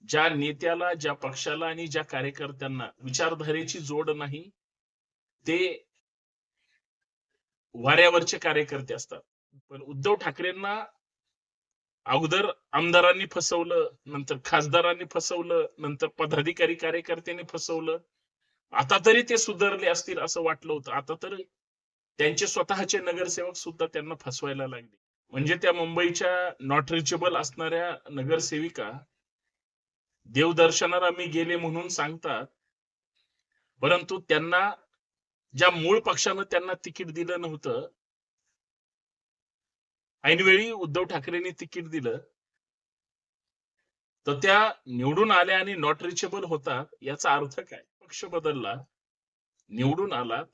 ज्या नेत्याला, ज्या पक्षाला आणि ज्या कार्यकर्त्यांना विचारधारेची जोड नाही, ते वाऱ्यावरचे कार्यकर्ते असतात. पण उद्धव ठाकरेंना अगोदर आमदारांनी फसवलं, नंतर खासदारांनी फसवलं, नंतर पदाधिकारी कार्यकर्त्यांनी फसवलं. आता तरी ते सुधारले असतील असं वाटलं होतं. आता तर त्यांचे स्वतःचे नगरसेवक सुद्धा त्यांना फसवायला लागले. म्हणजे त्या मुंबईच्या नॉट रिचेबल असणाऱ्या नगरसेविका देवदर्शनाला मी गेले म्हणून सांगतात, परंतु त्यांना ज्या मूळ पक्षानं त्यांना तिकीट दिलं नव्हतं, ऐनवेळी उद्धव ठाकरेंनी तिकीट दिलं, तर त्या निवडून आल्या आणि नॉट रिचेबल होतात. याचा अर्थ काय? पक्ष बदलला, निवडून आलात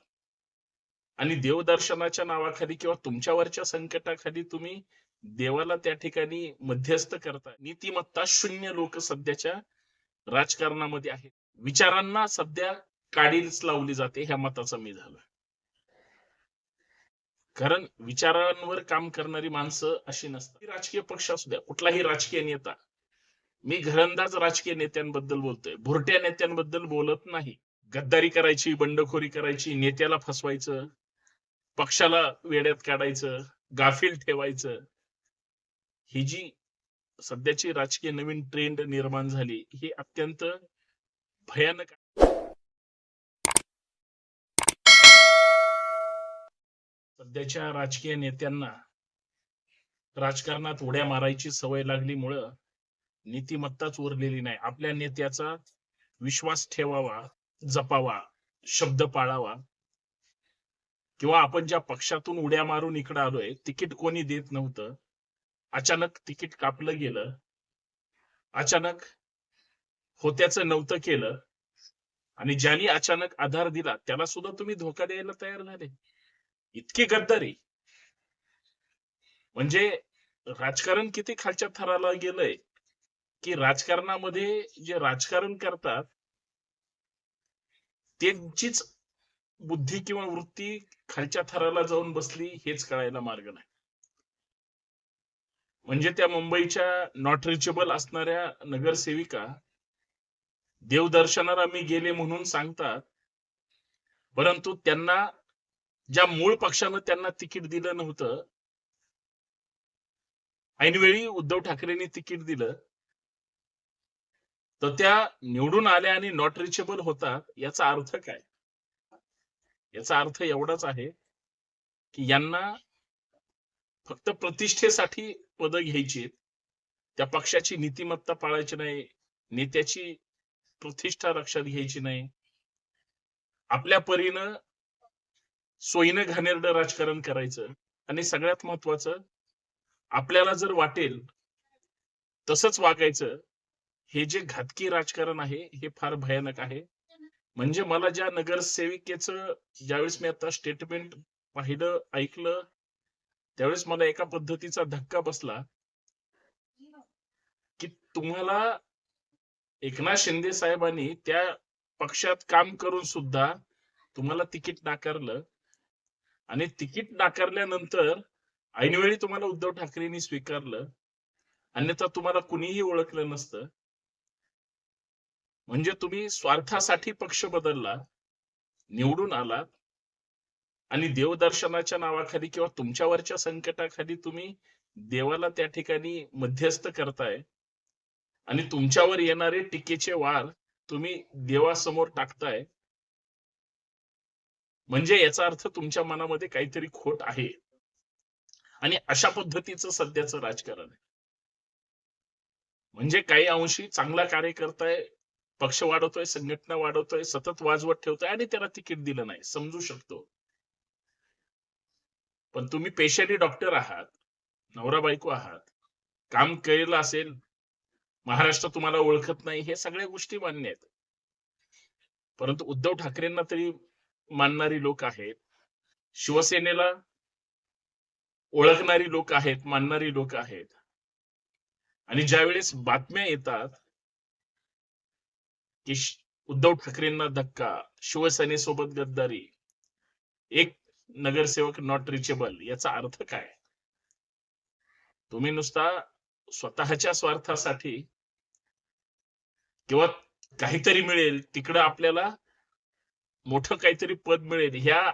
आणि देवदर्शनाच्या नावाखाली किंवा तुमच्यावरच्या संकटाखाली तुम्ही देवाला त्या ठिकाणी मध्यस्थ करता. नीतिमत्ता शून्य लोक सध्याच्या राजकारणामध्ये आहेत. विचारांना सध्या काडीच लावली जाते, ह्या मताचा मी झालो. कारण विचारांवर काम करणारी माणसं अशी नसतात. राजकीय पक्ष असू द्या, कुठलाही राजकीय नेता, मी घरंदाज राजकीय नेत्यांबद्दल बोलतोय, भुरट्या नेत्यांबद्दल बोलत नाही. गद्दारी करायची, बंडखोरी करायची, नेत्याला फसवायचं, पक्षाला वेड्यात काढायचं, गाफील ठेवायचं, ही जी सध्याची राजकीय नवीन ट्रेंड निर्माण झाली, ही अत्यंत भयानक आहे. सध्याच्या राजकीय नेत्यांना राजकारणात उड्या मारायची सवय लागलीमुळं नीतिमत्ताच उरलेली नाही. आपल्या नेत्याचा विश्वास ठेवावा, जपावा, शब्द पाळावा, किंवा आपण ज्या पक्षातून उड्या मारून इकडे आलोय, तिकीट कोणी देत नव्हतं, अचानक तिकीट कापलं गेलं, अचानक होत्याचं नव्हतं केलं, आणि ज्यांनी अचानक आधार दिला त्याला सुद्धा तुम्ही धोका द्यायला तयार झाले. इतकी गद्दारी. म्हणजे राजकारण किती खालच्या थराला गेलंय, की राजकारणामध्ये जे राजकारण करतात त्यांचीच बुद्धी किंवा वृत्ती खालच्या थराला जाऊन बसली, हेच कळायला मार्ग नाही. म्हणजे त्या मुंबईच्या नॉट रिचेबल असणाऱ्या नगरसेविका देवदर्शनाला मी गेले म्हणून सांगतात, परंतु त्यांना ज्या मूळ पक्षानं त्यांना तिकीट दिलं नव्हतं, ऐनवेळी उद्धव ठाकरेंनी तिकीट दिलं, तर त्या निवडून आल्या आणि नॉट रिचेबल होतात. याचा अर्थ काय? याचा अर्थ एवढाच आहे की यांना फक्त प्रतिष्ठेसाठी पद घ्यायची, त्या पक्षाची नीतिमत्ता पाळायची नाही, नेत्याची प्रतिष्ठा लक्षात घ्यायची नाही, आपल्या परीनं सोयीनं घाणेरडं राजकारण करायचं, आणि सगळ्यात महत्वाचं, आपल्याला जर वाटेल तसंच वागायचं. हे जे घातकी राजकारण आहे, हे फार भयानक आहे. म्हणजे मला ज्या नगरसेविकेचं ज्यावेळेस मी आता स्टेटमेंट पाहिलं, ऐकलं, त्यावेळेस मला एका पद्धतीचा धक्का बसला, की तुम्हाला एकनाथ शिंदे साहेबांनी त्या पक्षात काम करून सुद्धा तुम्हाला तिकीट नाकारलं, आणि तिकीट नाकारल्यानंतर ऐनवेळी तुम्हाला उद्धव ठाकरेंनी स्वीकारलं, अन्यथा तुम्हाला कुणीही ओळखलं नसतं. म्हणजे तुम्ही स्वार्थासाठी पक्ष बदलला, निवडून आलात, आणि देवदर्शनाच्या नावाखाली किंवा तुमच्यावरच्या संकटाखाली तुम्ही देवाला त्या ठिकाणी मध्यस्थ करताय, आणि तुमच्यावर येणारे टीकेचे वार तुम्ही देवासमोर टाकताय. म्हणजे याचा अर्थ तुमच्या मनामध्ये काहीतरी खोट आहे, आणि अशा पद्धतीचं सध्याचं राजकारण आहे. म्हणजे काही अंशी चांगला कार्य करताय, पक्ष वाढवतोय, संघटना वाढवतोय, सतत वाजवत ठेवतोय, आणि त्याला तिकीट दिलं नाही, समजू शकतो. पण तुम्ही पेशाने डॉक्टर आहात, नवरा बायको आहात, काम केलेलं असेल, महाराष्ट्र तुम्हाला ओळखत नाही, हे सगळ्या गोष्टी मान्य आहेत. परंतु उद्धव ठाकरेंना तरी मानणारी लोक आहेत, शिवसेनेला ओळखणारी लोक आहेत, मानणारी लोक आहेत. आणि ज्यावेळेस बातम्या येतात की उद्धव ठाकरेंना धक्का, शिवसेनेसोबत गद्दारी, एक नगरसेवक नॉट रिचेबल, याचा अर्थ काय? तुम्ही नुसता स्वतःच्या स्वार्थासाठी किंवा काहीतरी मिळेल तिकडं, आपल्याला मोठं काहीतरी पद मिळेल ह्या,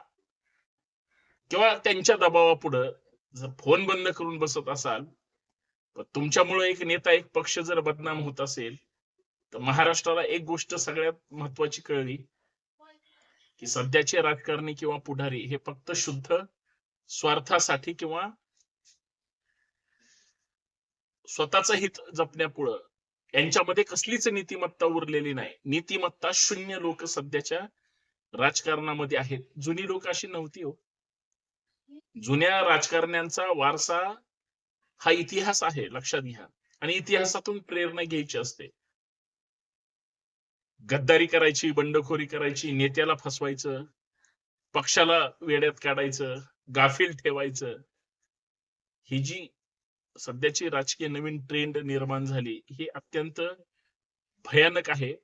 किंवा त्यांच्या दबावापुढं जर फोन बंद करून बसत असाल, तर तुमच्यामुळे एक नेता, एक पक्ष जर बदनाम होत असेल, तर महाराष्ट्राला एक गोष्ट सगळ्यात महत्वाची कळली, की सध्याचे राजकारणी किंवा पुढारी हे फक्त शुद्ध स्वार्थासाठी किंवा स्वतःचं हित जपण्यापुढं यांच्यामध्ये कसलीच नीतिमत्ता उरलेली नाही. नीतिमत्ता शून्य लोक सध्याच्या राजकारणामध्ये आहेत. जुनी लोक अशी नव्हती हो. जुन्या राजकारण्यांचा वारसा हा इतिहास आहे, लक्षात घ्या. आणि इतिहासातून प्रेरणा घ्यायची असते. गद्दारी करायची, बंडखोरी करायची, नेत्याला फसवायचं, पक्षाला वेड्यात काढायचं, गाफील ठेवायचं, ही जी सध्याची राजकीय नवीन ट्रेंड निर्माण झाली, ही अत्यंत भयानक आहे.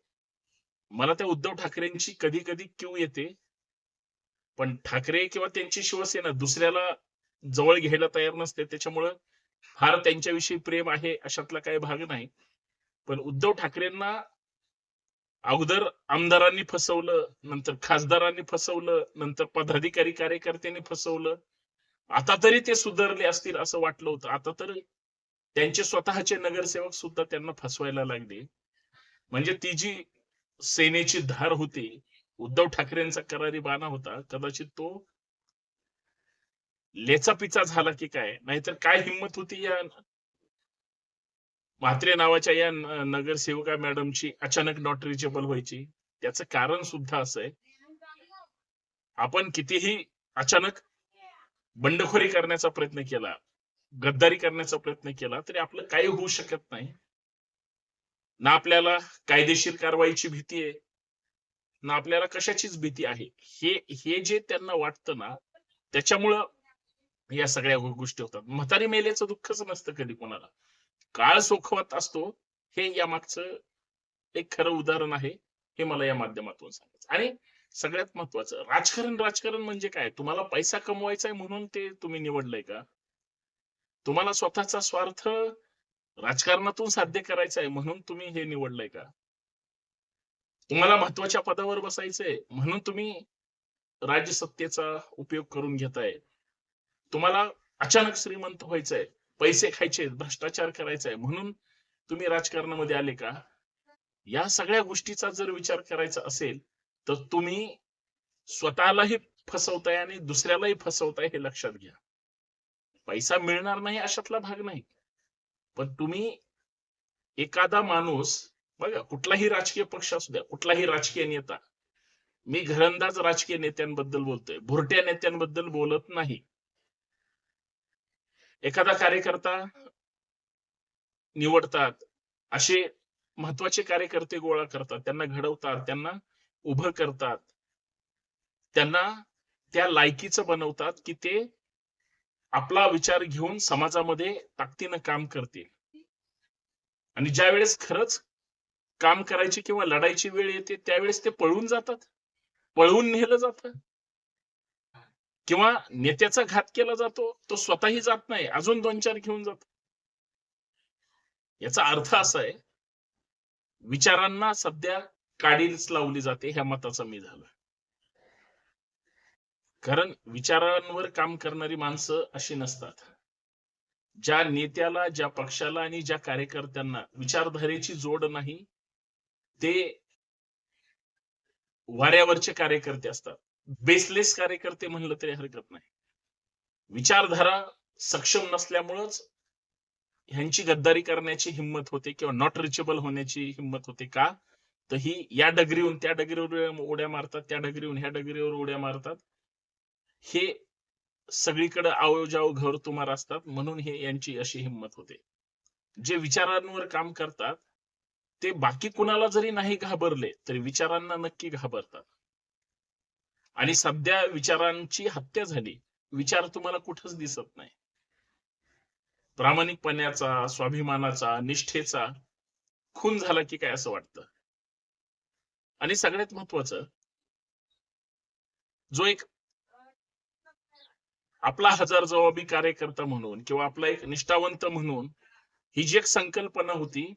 मला त्या उद्धव ठाकरेंची कधी कधी क्यू येते, पण ठाकरे किंवा त्यांची शिवसेना दुसऱ्याला जवळ घ्यायला तयार नसते. त्याच्यामुळं फार त्यांच्याविषयी प्रेम आहे अशातला काही भाग नाही. पण उद्धव ठाकरेंना अगोदर आमदारांनी फसवलं, नंतर खासदारांनी फसवलं, नंतर पदाधिकारी कार्यकर्त्यांनी फसवलं. आता तरी ते सुधारले असतील असं वाटलं होतं. आता तर त्यांचे स्वतःचे नगरसेवक सुद्धा त्यांना फसवायला लागले. म्हणजे ती जी सेनेची धार होती, उद्धव ठाकरेंचा करारी बाणा होता, कदाचित तो लेचापिचा झाला की काय. नाहीतर काय हिंमत होती या म्हात्रे नावाच्या या नगरसेविका मॅडमची अचानक नॉट रिचेबल व्हायची. त्याचं कारण सुद्धा असं आहे, आपण कितीही अचानक बंडखोरी करण्याचा प्रयत्न केला, गद्दारी करण्याचा प्रयत्न केला, तरी आपलं काही होऊ शकत नाही. ना आपल्याला कायदेशीर कारवाईची भीती आहे, ना आपल्याला कशाचीच भीती आहे. हे जे त्यांना वाटतं ना, त्याच्यामुळं या सगळ्या गोष्टी होतात. म्हातारी मेल्याचं दुःखच नसतं कधी कोणाला, काळ सोखवत असतो. हे या मागचं एक खरं उदाहरण आहे. हे मला या माध्यमातून सांगायचं. आणि सगळ्यात महत्वाचं, राजकारण म्हणजे काय? तुम्हाला पैसा कमवायचा आहे म्हणून ते तुम्ही निवडलंय का? तुम्हाला स्वतःचा स्वार्थ राजकारणातून साध्य करायचा आहे म्हणून तुम्ही हे निवडलंय का? तुम्हाला महत्वाच्या पदावर बसायचंय म्हणून तुम्ही राज्यसत्तेचा उपयोग करून घेताय? तुम्हाला अचानक श्रीमंत व्हायचंय, पैसे खायचे, भ्रष्टाचार करायचा आहे म्हणून तुम्ही राजकारणामध्ये आले का? या सगळ्या गोष्टीचा जर विचार करायचा असेल, तर तुम्ही स्वतःलाही फसवताय आणि दुसऱ्यालाही फसवताय, हे लक्षात घ्या. पैसा मिळणार नाही अशातला भाग नाही, पण तुम्ही एखादा माणूस बघा, कुठलाही राजकीय पक्ष असू द्या, कुठलाही राजकीय नेता, मी घरंदाज राजकीय नेत्यांबद्दल बोलतोय, भुरट्या नेत्यांबद्दल बोलत नाही. एखादा कार्यकर्ता निवडतात, असे महत्वाचे कार्यकर्ते गोळा करतात, त्यांना घडवतात, त्यांना उभं करतात, त्यांना त्या लायकीचं बनवतात की ते आपला विचार घेऊन समाजामध्ये ताकदीनं काम करतील. आणि ज्या वेळेस खरंच काम करायची किंवा लढायची वेळ येते, त्यावेळेस ते पळून जातात, पळवून नेलं जातं, किंवा नेत्याचा घात केला जातो, तो स्वतःही जात नाही, अजून 2-4 घेऊन जातो. याचा अर्थ असा आहे, विचारांना सध्या काडीच लावली जाते, ह्या मताचा मी झालो. कारण विचारांवर काम करणारी माणसं अशी नसतात. ज्या नेत्याला, ज्या पक्षाला आणि ज्या कार्यकर्त्यांना विचारधारेची जोड नाही, ते वाऱ्यावरचे कार्यकर्ते असतात. बेसलेस कार्यकर्ते म्हणलं तरी हरकत नाही. विचारधारा सक्षम नसल्यामुळेच ह्यांची गद्दारी करण्याची हिंमत होते किंवा नॉट रिचेबल होण्याची हिंमत होते. का? तर ही या डगरीहून त्या डगरीवर उड्या मारतात, त्या डगरीहून ह्या डगरीवर उड्या मारतात. हे सगळीकडे आवजाव घर तुमार असतात, म्हणून हे यांची अशी हिंमत होते. जे विचारांवर काम करतात ते बाकी कुणाला जरी नाही घाबरले तरी विचारांना नक्की घाबरतात. आणि सध्या विचारांची हत्या झाली, विचार तुम्हाला कुठंच दिसत नाही. प्रामाणिकपणाचा, स्वाभिमानाचा, निष्ठेचा खून झाला की काय असं वाटतं. आणि सगळ्यात महत्वाचं, जो एक आपला हजरजबाबी कार्यकर्ता म्हणून किंवा आपला एक निष्ठावंत म्हणून ही जी एक संकल्पना होती,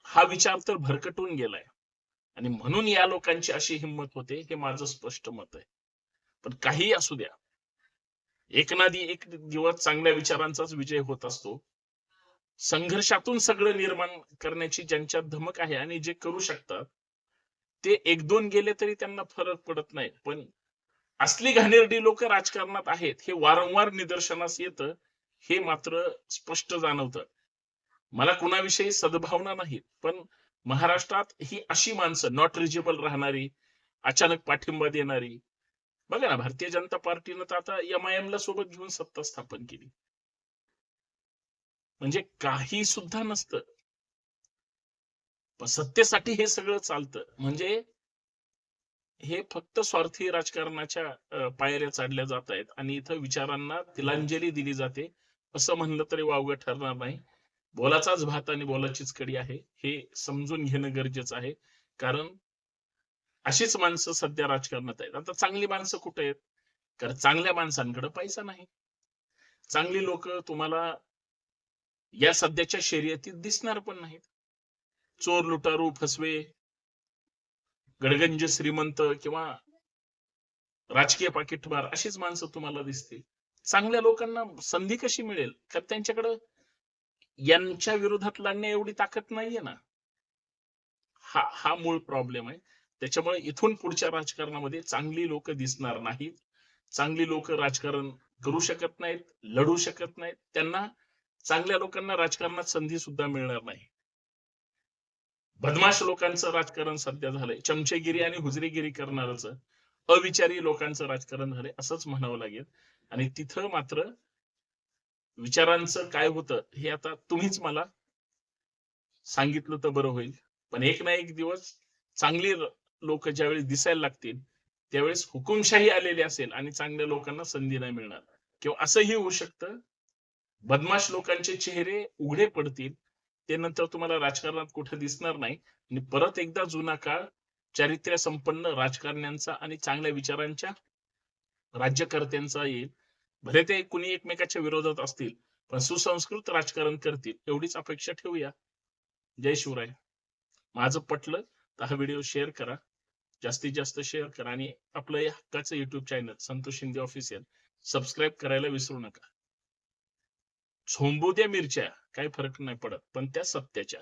हा विचार तर भरकटून गेलाय आणि म्हणून या लोकांची अशी हिंमत होते, हे माझं स्पष्ट मत आहे. पण काही असू द्या, एक ना एक दिवस चांगल्या विचारांचाच विजय होत असतो. संघर्षातून सगळं निर्माण करण्याची ज्यांच्यात धमक आहे आणि जे करू शकतात, ते एक दोन गेले तरी त्यांना फरक पडत नाही. पण असली घाणेरडी लोक राजकारणात आहेत हे वारंवार निदर्शनास येतं, हे मात्र स्पष्ट जाणवतं. मला कुणाविषयी सद्भावना नाहीत, पण महाराष्ट्रात ही अशी माणसं नॉट रिजेबल राहणारी, अचानक पाठिंबा देणारी. बघा ना, भारतीय जनता पार्टीनं तर आता MIM ला सोबत घेऊन सत्ता स्थापन केली. म्हणजे काही सुद्धा नसतं, पण सत्तेसाठी हे सगळं चालतं. म्हणजे हे फक्त स्वार्थी राजकारणाच्या पायऱ्या चढल्या जात आहेत आणि इथं विचारांना तिलांजली दिली जाते, असं म्हणलं तरी वावगं ठरणार नाही. बोलाचाच भात आणि बोलाचीच कडी आहे, हे समजून घेणं गरजेचं आहे. कारण अशीच माणसं सध्या राजकारणात आहेत. आता चांगली माणसं कुठे आहेत? कारण चांगल्या माणसांकडे पैसा नाही. चांगली लोक तुम्हाला या सध्याच्या शर्यतीत दिसणार पण नाहीत. चोर, लुटारू, फसवे, गडगंज श्रीमंत किंवा राजकीय पाकिटमार अशीच माणसं तुम्हाला दिसतील. चांगल्या लोकांना संधी कशी मिळेल? तर त्यांच्याकडे यांच्या विरोधात लढण्या एवढी ताकद नाहीये ना. हा मूळ प्रॉब्लेम आहे. त्याच्यामुळे इथून पुढच्या राजकारणामध्ये चांगली लोक दिसणार नाहीत. चांगली लोक राजकारण करू शकत नाहीत, लढू शकत नाहीत. त्यांना चांगल्या लोकांना राजकारणात संधी सुद्धा मिळणार नाही. बदमाश लोकांचं राजकारण सध्या झालंय. चमचेगिरी आणि हुजरीगिरी करणारच अविचारी लोकांचं राजकारण झालंय असंच म्हणावं लागेल. आणि तिथं मात्र विचारांचं काय होतं हे आता तुम्हीच मला सांगितलं तर बरं होईल. पण एक ना एक दिवस चांगली लोक ज्यावेळेस दिसायला लागतील, त्यावेळेस हुकुमशाही आलेली असेल आणि चांगल्या लोकांना संधी नाही मिळणार. किंवा असंही होऊ शकतं, बदमाश लोकांचे चेहरे उघडे पडतील, ते नंतर तुम्हाला राजकारणात कुठे दिसणार नाही आणि परत एकदा जुना काळ चारित्र्य संपन्न राजकारण्यांचा आणि चांगल्या विचारांच्या राज्यकर्त्यांचा येईल. भले ते कुणी एकमेकाच्या विरोधात असतील, पण सुसंस्कृत राजकारण करतील एवढीच अपेक्षा ठेवूया. जय शिवराय. माझं पटलं तर हा व्हिडिओ शेअर करा, जास्तीत जास्त शेअर करा आणि आपलं हे हक्काचं YouTube channel Santosh Shinde official subscribe करायला विसरू नका. झोंबू द्या मिरच्या, काही फरक नाही पडत, पण त्या सत्याच्या.